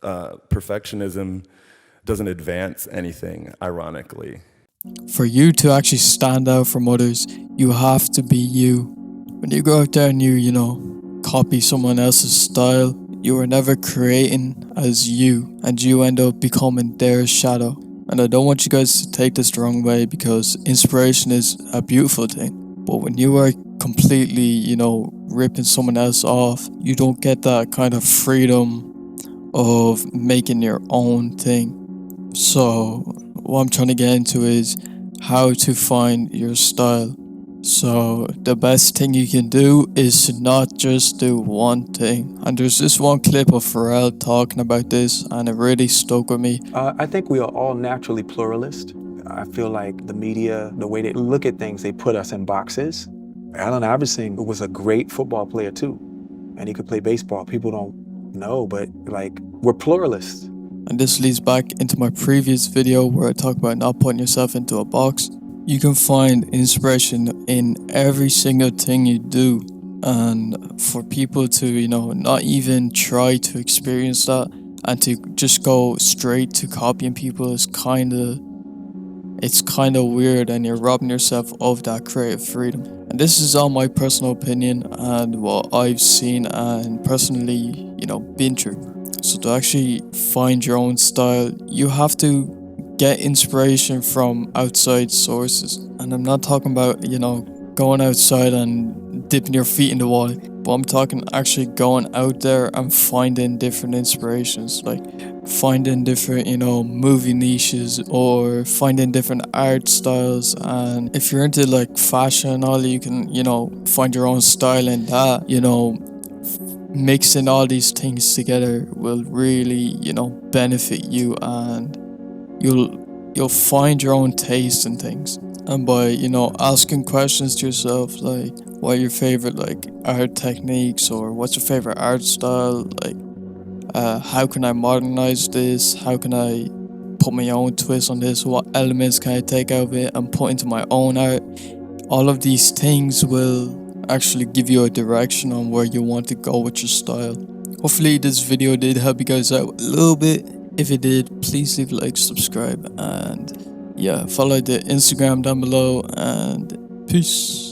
perfectionism doesn't advance anything, ironically. For you to actually stand out from others, you have to be you. When you go out there and you copy someone else's style, you are never creating as you, and you end up becoming their shadow. And I don't want you guys to take this the wrong way, because inspiration is a beautiful thing. But when you are completely, ripping someone else off, you don't get that kind of freedom of making your own thing. So what I'm trying to get into is how to find your style. So the best thing you can do is to not just do one thing. And there's this one clip of Pharrell talking about this, and it really stuck with me. I think we are all naturally pluralist. I feel like the media, the way they look at things, they put us in boxes. Allen Iverson was a great football player too, and he could play baseball. People don't know, but we're pluralists. And this leads back into my previous video where I talk about not putting yourself into a box. You can find inspiration in every single thing you do. And for people to, not even try to experience that and to just go straight to copying people is kind of weird, and you're robbing yourself of that creative freedom. And this is all my personal opinion and what I've seen and personally, been through. So to actually find your own style, you have to get inspiration from outside sources. And I'm not talking about, going outside and dipping your feet in the water, but I'm talking actually going out there and finding different inspirations, like finding different, movie niches or finding different art styles. And if you're into fashion and all, you can, find your own style in that, mixing all these things together will really, benefit you, and you'll find your own taste in things. And by, asking questions to yourself, like, what are your favorite, art techniques, or what's your favorite art style? How can I modernize this? How can I put my own twist on this? What elements can I take out of it and put into my own art? All of these things will actually give you a direction on where you want to go with your style. Hopefully this video did help you guys out a little bit. If it did, please leave a like, subscribe, and yeah, follow the Instagram down below, and peace.